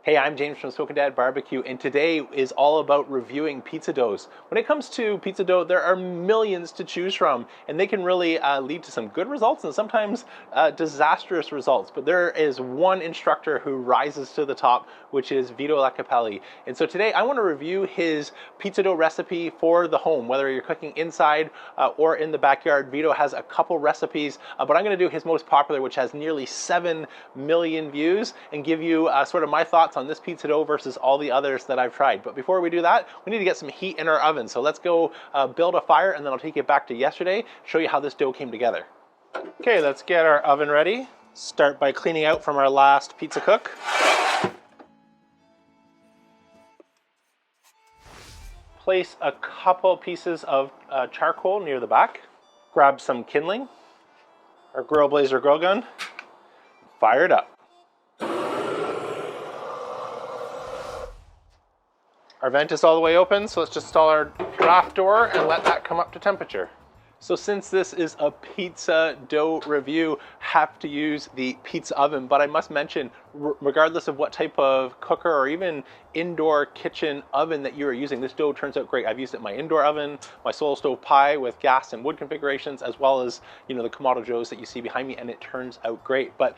Hey, I'm James from Smokin' Dad Barbecue, and today is all about reviewing pizza doughs. When it comes to pizza dough, there are millions to choose from, and they can really lead to some good results and sometimes disastrous results. But there is one instructor who rises to the top, which is Vito iacopelli. And so today I want to review his pizza dough recipe for the home, whether you're cooking inside or in the backyard. Vito has a couple recipes, but I'm going to do his most popular, which has nearly 7 million views, and give you sort of my thoughts on this pizza dough versus all the others that I've tried. But before we do that, we need to get some heat in our oven. So let's go build a fire, and then I'll take it back to yesterday, show you how this dough came together. Okay, let's get our oven ready. Start by cleaning out from our last pizza cook. Place a couple pieces of charcoal near the back. Grab some kindling, our grill blazer grill gun, fire it up. Our vent is all the way open, so let's just install our draft door and let that come up to temperature. So since this is a pizza dough review, have to use the pizza oven, but I must mention, regardless of what type of cooker or even indoor kitchen oven that you are using, this dough turns out great. I've used it in my indoor oven, my solo stove pie with gas and wood configurations, as well as, you know, the Kamado Joes that you see behind me, and it turns out great. But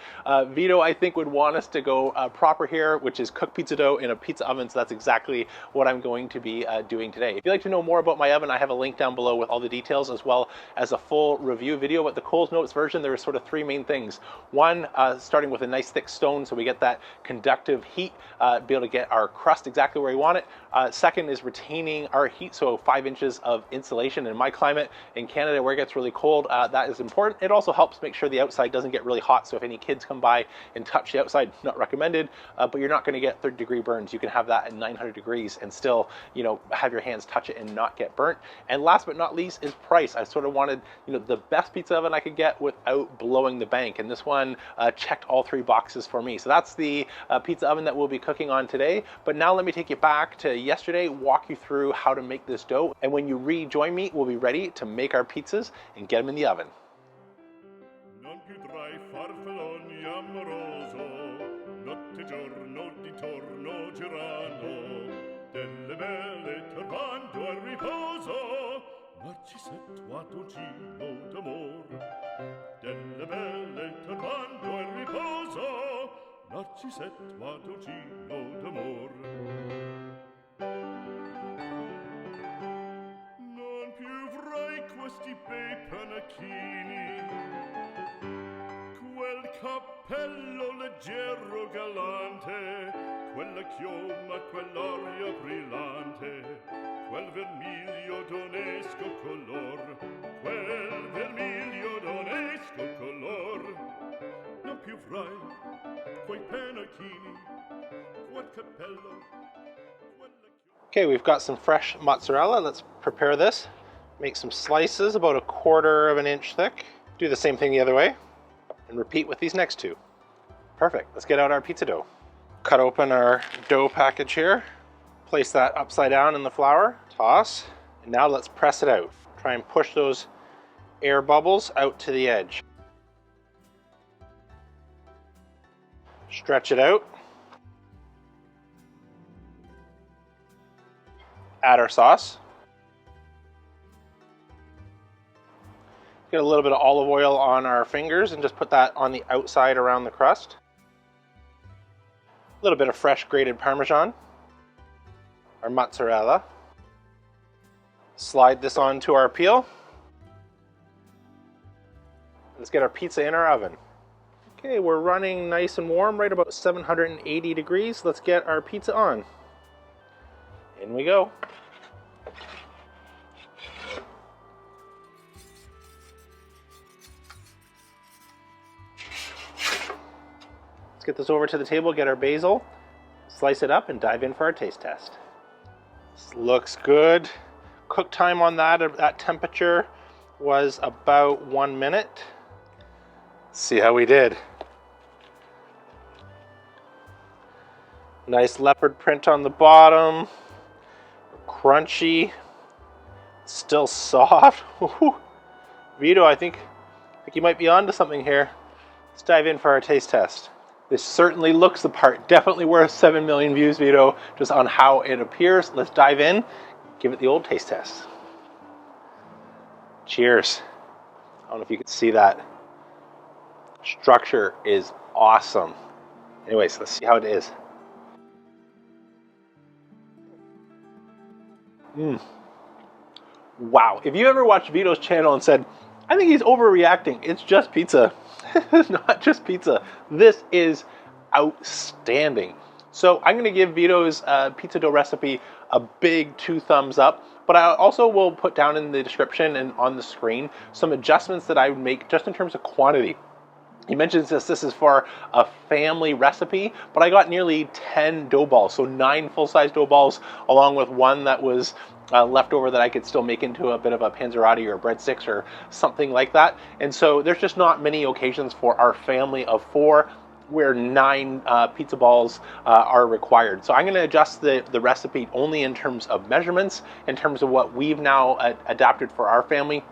Vito, I think, would want us to go proper here, which is cook pizza dough in a pizza oven, so that's exactly what I'm going to be doing today. If you'd like to know more about my oven, I have a link down below with all the details, as well as a full review video. But the Coles Notes version, there are sort of three main things. One, starting with a nice thick stone so we get that conductive heat, be able to get our crust exactly where we want it. Second is retaining our heat, so 5 inches of insulation. In my climate in Canada, where it gets really cold, that is important. It also helps make sure the outside doesn't get really hot, so if any kids come by and touch the outside, not recommended, but you're not going to get 30-degree burns. You can have that at 900 degrees and still, you know, have your hands touch it and not get burnt. And last but not least is price. I sort of wanted, you know, the best pizza oven I could get without blowing the bank, and this one checked all 3 boxes for me. So that's the pizza oven that we'll be cooking on today. But now let me take you back to yesterday, walk you through how to make this dough, and when you rejoin me, we'll be ready to make our pizzas and get them in the oven. Non più tra I farfalloni amoroso, notte giorno di torno girano, delle belle turbando al riposo, Narcisetto a dolcino d'amor. Delle belle turbando al riposo, Narcisetto a dolcino d'amor. Non più avrai questi bei panacchini, quel cappello leggero galante, quella chioma, quell'aria brillante, quel vermiglio d'onesco color, quel vermiglio d'onesco color. Non più avrai quei panacchini, quel cappello, quella chioma. Okay, we've got some fresh mozzarella. Let's prepare this. Make some slices about 1/4 of an inch thick. Do the same thing the other way and repeat with these next two. Perfect. Let's get out our pizza dough. Cut open our dough package here. Place that upside down in the flour. Toss. And now let's press it out. Try and push those air bubbles out to the edge. Stretch it out. Add our sauce. Get a little bit of olive oil on our fingers and just put that on the outside around the crust. A little bit of fresh grated Parmesan. Our mozzarella. Slide this onto our peel. Let's get our pizza in our oven. Okay, we're running nice and warm, right about 780 degrees. Let's get our pizza on. In we go. Let's get this over to the table, get our basil, slice it up, and dive in for our taste test. This looks good. Cook time on that at that temperature was about 1 minute. Let's see how we did. Nice leopard print on the bottom. Crunchy. Still soft. Vito, I think you might be onto something here. Let's dive in for our taste test. This certainly looks the part. Definitely worth 7 million views, Vito, just on how it appears. Let's dive in, give it the old taste test. Cheers. I don't know if you can see that. Structure is awesome. Anyways, let's see how it is. Wow. If you ever watched Vito's channel and said, I think he's overreacting, it's just pizza. It's not just pizza. This is outstanding. So I'm going to give Vito's pizza dough recipe a big 2 thumbs up, but I also will put down in the description and on the screen some adjustments that I would make just in terms of quantity. He mentions this is for a family recipe, but I got nearly 10 dough balls, so 9 full-size dough balls, along with 1 that was left over that I could still make into a bit of a panzerotti or breadsticks or something like that. And so there's just not many occasions for our family of 4 where 9 pizza balls are required. So I'm going to adjust the recipe only in terms of measurements, in terms of what we've now adapted for our family.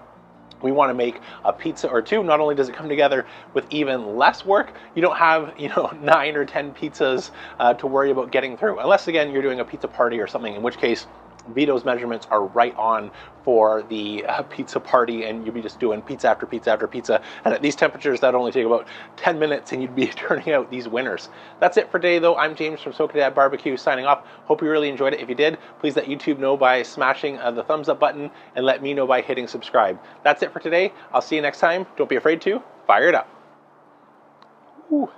We want to make a pizza or 2. Not only does it come together with even less work, you don't have 9 or 10 pizzas to worry about getting through, unless again you're doing a pizza party or something, in which case Vito's measurements are right on for the pizza party, and you'll be just doing pizza after pizza after pizza. And at these temperatures, that'd only take about 10 minutes, and you'd be turning out these winners. That's it for today, though. I'm James from Smoke Dad Barbecue signing off. Hope you really enjoyed it. If you did, please let YouTube know by smashing the thumbs up button, and let me know by hitting subscribe. That's it for today. I'll see you next time. Don't be afraid to fire it up. Woo.